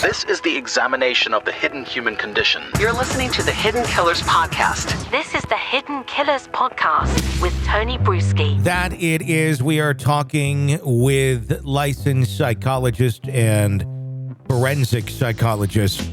This is the examination of the hidden human condition. You're listening to the Hidden Killers Podcast. This is the Hidden Killers Podcast with Tony Brueski. That it is. We are talking with licensed psychologist and forensic psychologist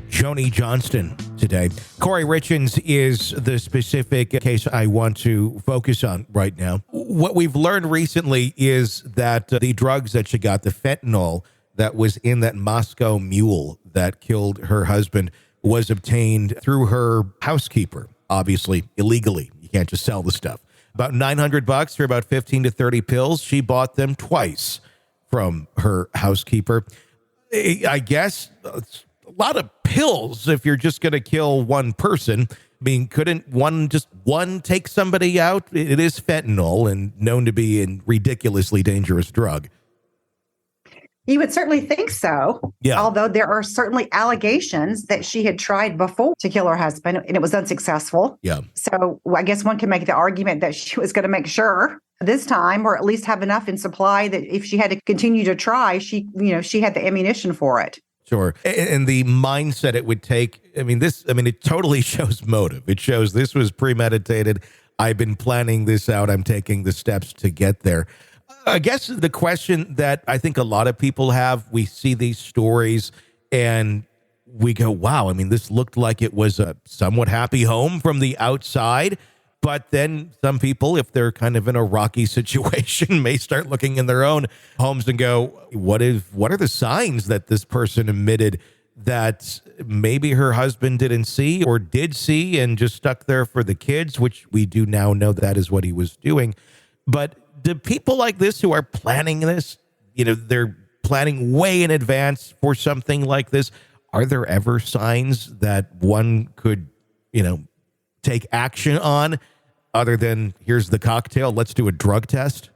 Joni Johnston today. Kouri Richins is the specific case I want to focus on right now. What we've learned recently is that the drugs that she got, the fentanyl that was in that Moscow mule that killed her husband, was obtained through her housekeeper, obviously illegally. You can't just sell the stuff. About $900 for about 15 to 30 pills. She bought them twice from her housekeeper. I guess it's a lot of pills if you're just going to kill one person. I mean, couldn't one take somebody out? It is fentanyl and known to be a ridiculously dangerous drug. You would certainly think so. Yeah. Although there are certainly allegations that she had tried before to kill her husband and it was unsuccessful. Yeah. So I guess one can make the argument that she was going to make sure this time, or at least have enough in supply that if she had to continue to try, she had the ammunition for it. Sure. And the mindset it would take, it totally shows motive. It shows this was premeditated. I've been planning this out. I'm taking the steps to get there. I guess the question that I think a lot of people have, we see these stories and we go, wow, this looked like it was a somewhat happy home from the outside. But then some people, if they're kind of in a rocky situation, may start looking in their own homes and go, what are the signs that this person emitted that maybe her husband didn't see or did see and just stuck there for the kids, which we do now know that is what he was doing. But do people like this who are planning this, they're planning way in advance for something like this, are there ever signs that one could, take action on other than here's the cocktail, let's do a drug test?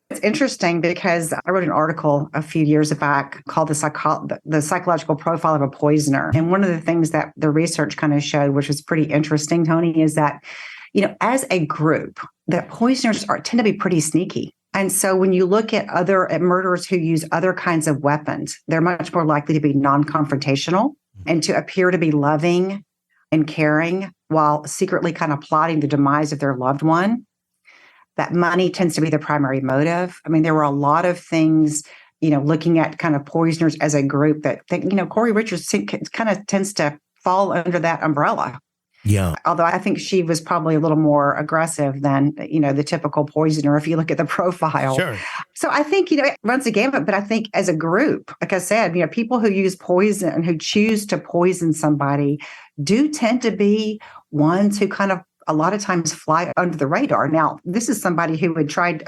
It's interesting because I wrote an article a few years back called the psychological profile of a poisoner. And one of the things that the research kind of showed, which was pretty interesting, Tony, is that, as a group, that poisoners tend to be pretty sneaky. And so when you look at murderers who use other kinds of weapons, they're much more likely to be non-confrontational and to appear to be loving and caring while secretly kind of plotting the demise of their loved one. That money tends to be the primary motive. There were a lot of things, looking at kind of poisoners as a group that Kouri Richins kind of tends to fall under that umbrella. Yeah. Although I think she was probably a little more aggressive than, the typical poisoner, if you look at the profile. Sure. So I think, it runs the gamut, but I think as a group, like I said, people who use poison and who choose to poison somebody do tend to be ones who kind of a lot of times fly under the radar. Now, this is somebody who had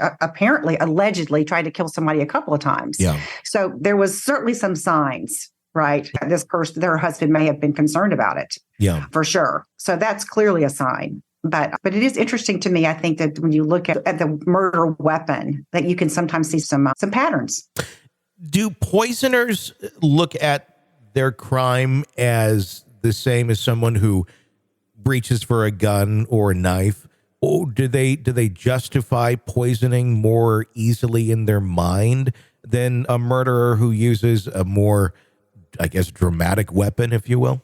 allegedly tried to kill somebody a couple of times. Yeah. So there was certainly some signs, right? This person, their husband may have been concerned about it. Yeah, for sure. So that's clearly a sign. But it is interesting to me, I think, that when you look at the murder weapon, that you can sometimes see some patterns. Do poisoners look at their crime as the same as someone who reaches for a gun or a knife? Or do they justify poisoning more easily in their mind than a murderer who uses a more, I guess, dramatic weapon, if you will?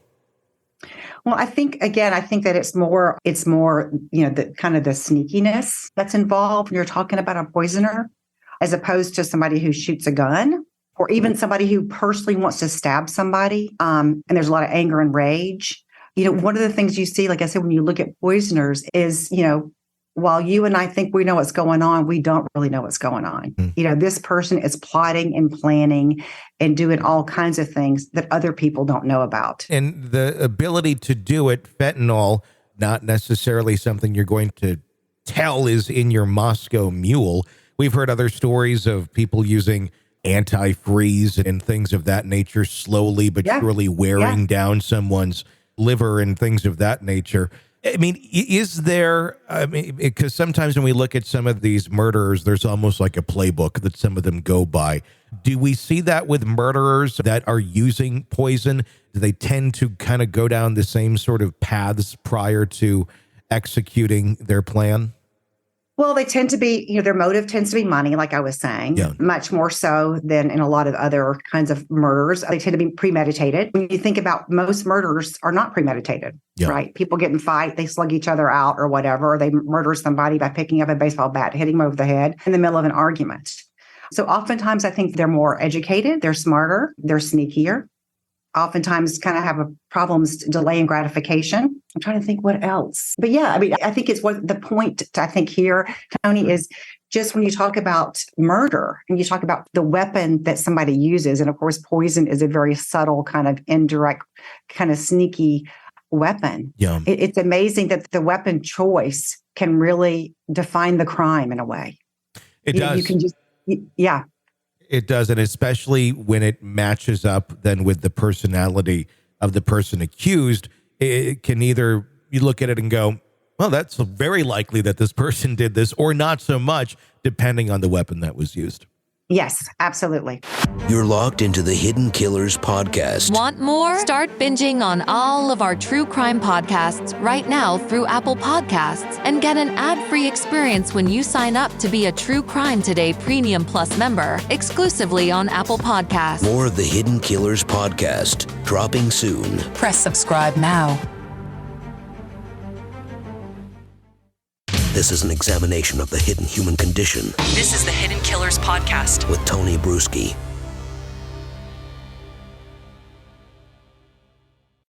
Well, I think that it's more, the kind of the sneakiness that's involved when you're talking about a poisoner, as opposed to somebody who shoots a gun or even somebody who personally wants to stab somebody. And there's a lot of anger and rage. One of the things you see, like I said, when you look at poisoners is, while you and I think we know what's going on, we don't really know what's going on. This person is plotting and planning and doing all kinds of things that other people don't know about. And the ability to do it, fentanyl, not necessarily something you're going to tell is in your Moscow mule. We've heard other stories of people using antifreeze and things of that nature, slowly but surely wearing down someone's liver and things of that nature. Is there, because sometimes when we look at some of these murderers, there's almost like a playbook that some of them go by. Do we see that with murderers that are using poison? Do they tend to kind of go down the same sort of paths prior to executing their plan? Well, they tend to be, their motive tends to be money, like I was saying, much more so than in a lot of other kinds of murders. They tend to be premeditated. When you think about most murders are not premeditated, right? People get in fight, they slug each other out or whatever, or they murder somebody by picking up a baseball bat, hitting them over the head in the middle of an argument. So oftentimes I think they're more educated, they're smarter, they're sneakier. Oftentimes kind of have problems delaying gratification. I'm trying to think what else. But yeah, I mean, I think it's what the point I think here, Tony, is just when you talk about murder and you talk about the weapon that somebody uses, and of course, poison is a very subtle kind of indirect, kind of sneaky weapon. Yeah. It's amazing that the weapon choice can really define the crime in a way. It does. You can just, yeah. It does, and especially when it matches up then with the personality of the person accused, it can either you look at it and go, well, that's very likely that this person did this, or not so much, depending on the weapon that was used. Yes, absolutely. You're locked into the Hidden Killers podcast. Want more? Start binging on all of our true crime podcasts right now through Apple Podcasts and get an ad-free experience when you sign up to be a True Crime Today Premium Plus member exclusively on Apple Podcasts. More of the Hidden Killers podcast dropping soon. Press subscribe now. This is an examination of the hidden human condition This is the Hidden Killers podcast with Tony Brueski.